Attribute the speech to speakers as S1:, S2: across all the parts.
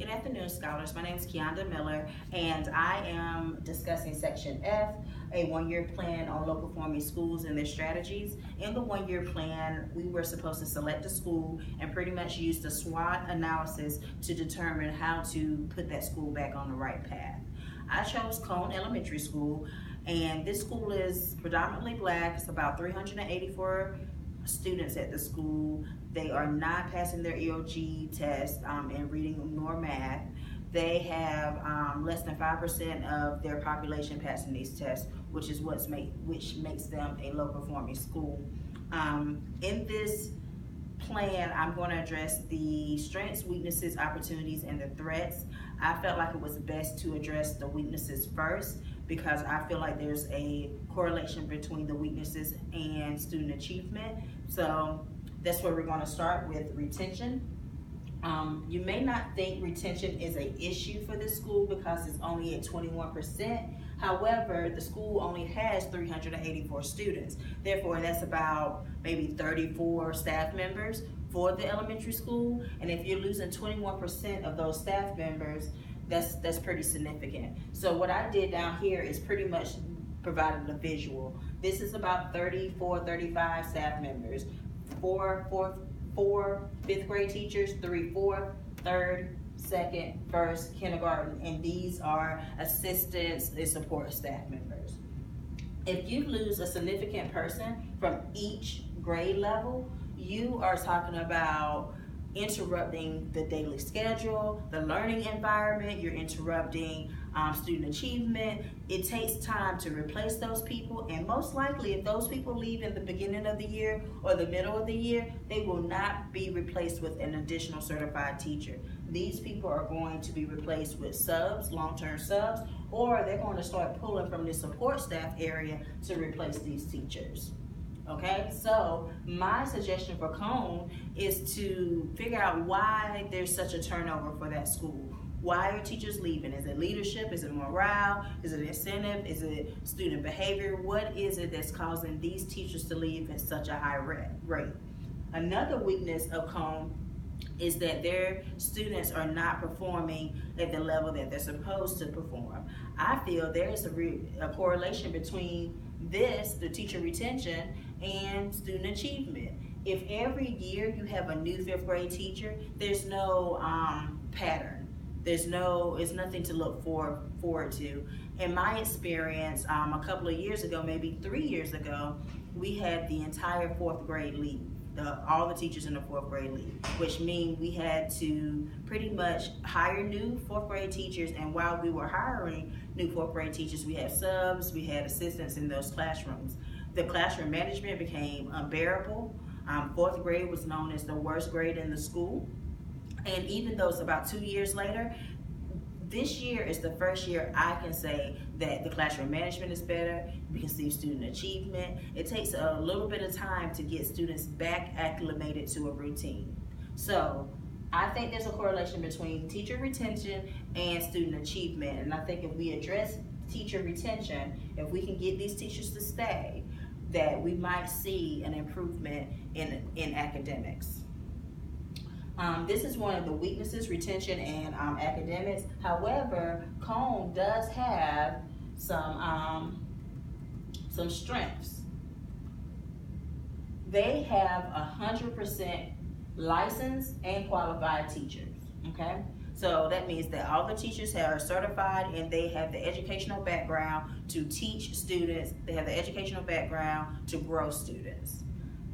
S1: Good afternoon, scholars. My name is Keonda Miller, and I am discussing Section F, a one-year plan on local forming schools and their strategies. In the one-year plan, we were supposed to select a school and pretty much use the SWOT analysis to determine how to put that school back on the right path. I chose Cone Elementary School, and this school is predominantly black. It's about 384 students at the school. They are not passing their EOG test in reading nor math. They have less than 5% of their population passing these tests, which makes them a low performing school. In this plan, I'm going to address the strengths, weaknesses, opportunities, and the threats. I felt like it was best to address the weaknesses first because I feel like there's a correlation between the weaknesses and student achievement. So that's where we're going to start with retention. You may not think retention is an issue for this school because it's only at 21%. However, the school only has 384 students. Therefore, that's about maybe 34 staff members for the elementary school. And if you're losing 21% of those staff members, that's pretty significant. So what I did down here is pretty much provided a visual. This is about 34, 35 staff members, four fifth grade teachers, 3 fourth, third, second, first, kindergarten, and these are assistants and support staff members. If you lose a significant person from each grade level, you are talking about interrupting the daily schedule, the learning environment, you're interrupting student achievement. It takes time to replace those people, and most likely if those people leave in the beginning of the year or the middle of the year, they will not be replaced with an additional certified teacher. These people are going to be replaced with subs, long-term subs, or they're going to start pulling from the support staff area to replace these teachers. Okay, so my suggestion for Cone is to figure out why there's such a turnover for that school. Why are teachers leaving? Is it leadership? Is it morale? Is it incentive? Is it student behavior? What is it that's causing these teachers to leave at such a high rate? Another weakness of Cone is that their students are not performing at the level that they're supposed to perform. I feel there is a correlation between the teacher retention, and student achievement. If every year you have a new fifth grade teacher, there's no pattern. It's nothing to look forward to. In my experience, a couple of years ago, maybe 3 years ago, we had the entire fourth grade leave. All the teachers in the fourth grade leave, which means we had to pretty much hire new fourth grade teachers, and while we were hiring new fourth grade teachers, we had subs, we had assistants in those classrooms. The classroom management became unbearable. Fourth grade was known as the worst grade in the school, and even though it's about 2 years later, this year is the first year I can say that the classroom management is better. We can see student achievement. It takes a little bit of time to get students back acclimated to a routine. So I think there's a correlation between teacher retention and student achievement. And I think if we address teacher retention, if we can get these teachers to stay, that we might see an improvement in academics. This is one of the weaknesses, retention and academics. However, Cone does have some strengths. They have 100% licensed and qualified teachers, okay? So that means that all the teachers are certified and they have the educational background to teach students. They have the educational background to grow students,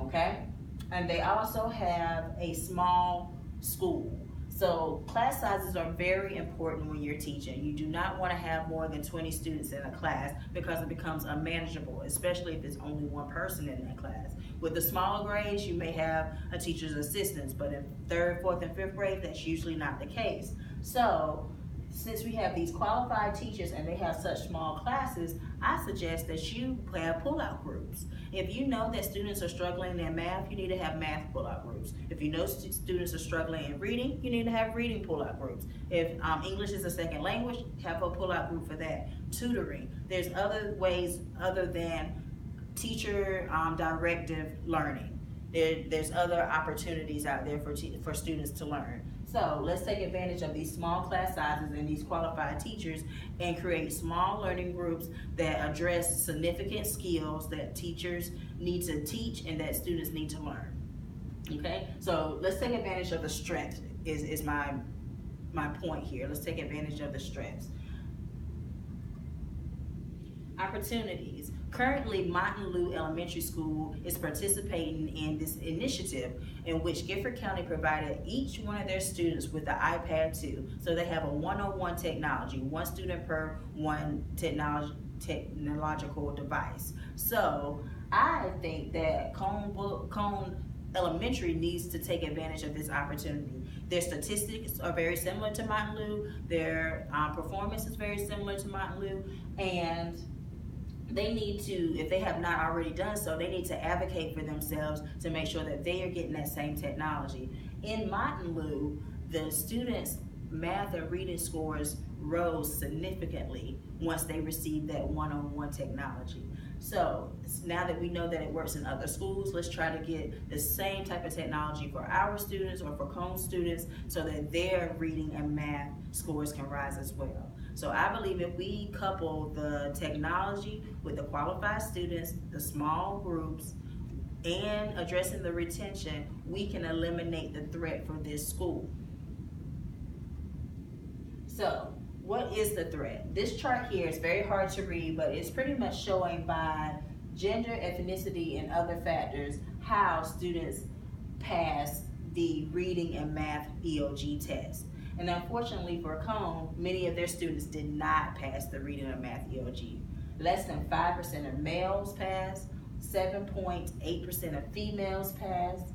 S1: okay? And they also have a small school. So class sizes are very important when you're teaching. You do not want to have more than 20 students in a class because it becomes unmanageable, especially if it's only one person in that class. With the smaller grades, you may have a teacher's assistants, but in third, fourth, and fifth grade, that's usually not the case. So since we have these qualified teachers and they have such small classes, I suggest that you have pull-out groups. If you know that students are struggling in math, you need to have math pull-out groups. If you know students are struggling in reading, you need to have reading pull-out groups. If English is a second language, have a pull-out group for that. Tutoring. There's other ways other than teacher directive learning. There's other opportunities out there for students to learn. So let's take advantage of these small class sizes and these qualified teachers and create small learning groups that address significant skills that teachers need to teach and that students need to learn. Okay, so let's take advantage of the strength is my point here. Let's take advantage of the strengths. Opportunities. Currently, Montague Elementary School is participating in this initiative in which Gifford County provided each one of their students with the iPad 2. So they have a one-on-one technology, one student per one technological device. So I think that Cone Elementary needs to take advantage of this opportunity. Their statistics are very similar to Montague. Their performance is very similar to Montague, and they need to, if they have not already done so, they need to advocate for themselves to make sure that they are getting that same technology. In Montague, the students' math and reading scores rose significantly once they received that one-on-one technology. So now that we know that it works in other schools, let's try to get the same type of technology for our students or for Cone students so that their reading and math scores can rise as well. So I believe if we couple the technology with the qualified students, the small groups, and addressing the retention, we can eliminate the threat for this school. So what is the threat? This chart here is very hard to read, but it's pretty much showing by gender, ethnicity, and other factors how students pass the reading and math EOG test. And unfortunately for Cone, many of their students did not pass the reading and math EOG. Less than 5% of males passed, 7.8% of females passed,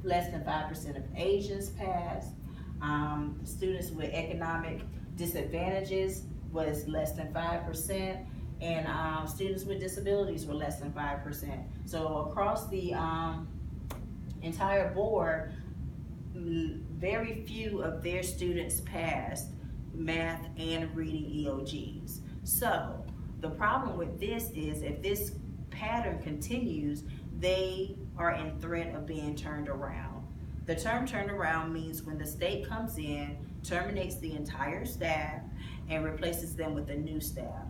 S1: less than 5% of Asians passed. Students with economic disadvantages was less than 5%, and students with disabilities were less than 5%. So across the entire board, very few of their students passed math and reading EOGs. So the problem with this is if this pattern continues, they are in threat of being turned around. The term turned around means when the state comes in, terminates the entire staff, and replaces them with a new staff.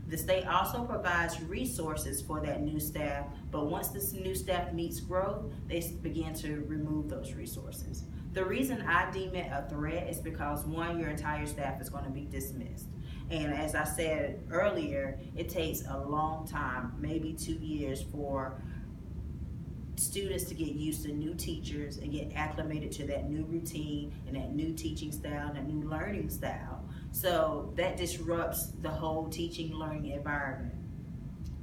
S1: The state also provides resources for that new staff, but once this new staff meets growth, they begin to remove those resources. The reason I deem it a threat is because one, your entire staff is going to be dismissed. And as I said earlier, it takes a long time, maybe 2 years, for students to get used to new teachers and get acclimated to that new routine and that new teaching style and that new learning style. So that disrupts the whole teaching learning environment.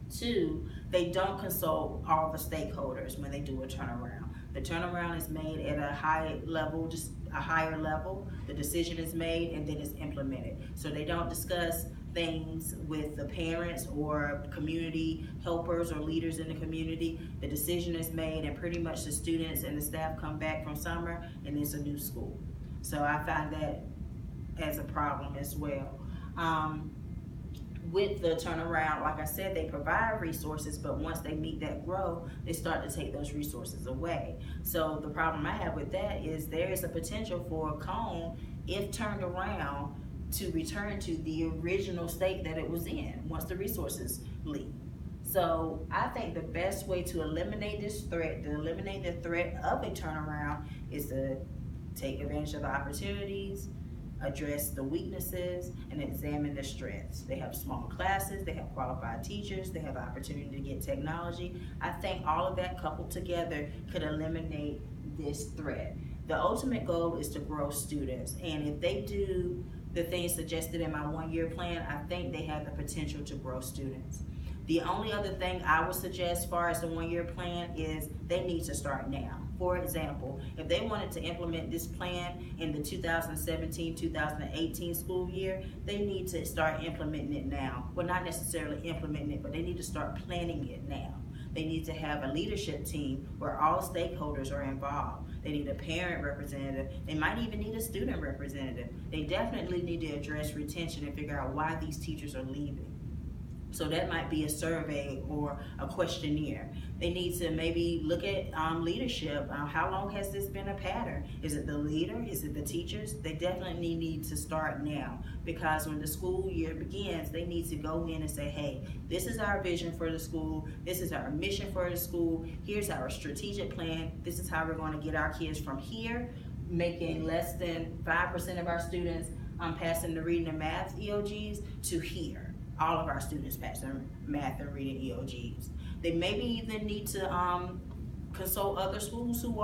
S1: Two, they don't consult all the stakeholders when they do a turnaround. The turnaround is made at a high level, just a higher level. The decision is made and then it's implemented. So they don't discuss things with the parents or community helpers or leaders in the community. The decision is made and pretty much the students and the staff come back from summer and it's a new school. So I find that as a problem as well. With the turnaround, like I said, they provide resources, but once they meet that growth, they start to take those resources away. So the problem I have with that is there is a potential for Cone, if turned around, to return to the original state that it was in once the resources leave. So I think the best way to eliminate this threat, to eliminate the threat of a turnaround, is to take advantage of the opportunities, address the weaknesses, and examine the strengths. They have small classes, they have qualified teachers, they have the opportunity to get technology. I think all of that coupled together could eliminate this threat. The ultimate goal is to grow students, and if they do the things suggested in my one-year plan, I think they have the potential to grow students. The only other thing I would suggest as far as the one-year plan is they need to start now. For example, if they wanted to implement this plan in the 2017-2018 school year, they need to start implementing it now. Well, not necessarily implementing it, but they need to start planning it now. They need to have a leadership team where all stakeholders are involved. They need a parent representative. They might even need a student representative. They definitely need to address retention and figure out why these teachers are leaving. So that might be a survey or a questionnaire. They need to maybe look at leadership. How long has this been a pattern? Is it the leader? Is it the teachers? They definitely need to start now, because when the school year begins, they need to go in and say, hey, this is our vision for the school. This is our mission for the school. Here's our strategic plan. This is how we're going to get our kids from here, making less than 5% of our students passing the reading and math EOGs, to here. All of our students pass their math and reading EOGs. They maybe even need to consult other schools who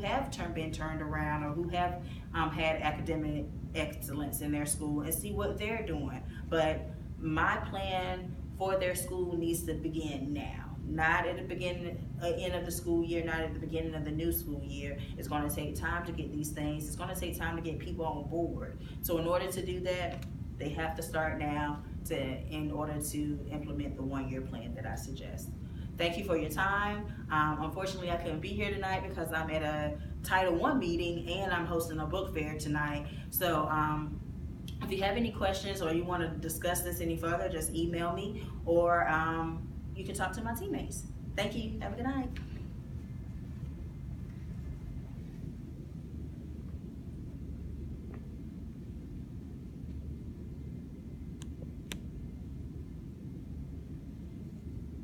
S1: have been turned around, or who have had academic excellence in their school, and see what they're doing. But my plan for their school needs to begin now. Not at the end of the school year, not at the beginning of the new school year. It's going to take time to get these things. It's going to take time to get people on board. So in order to do that, they have to start now in order to implement the one-year plan that I suggest. Thank you for your time. Unfortunately, I couldn't be here tonight because I'm at a Title I meeting and I'm hosting a book fair tonight. So if you have any questions or you want to discuss this any further, just email me, or you can talk to my teammates. Thank you. Have a good night.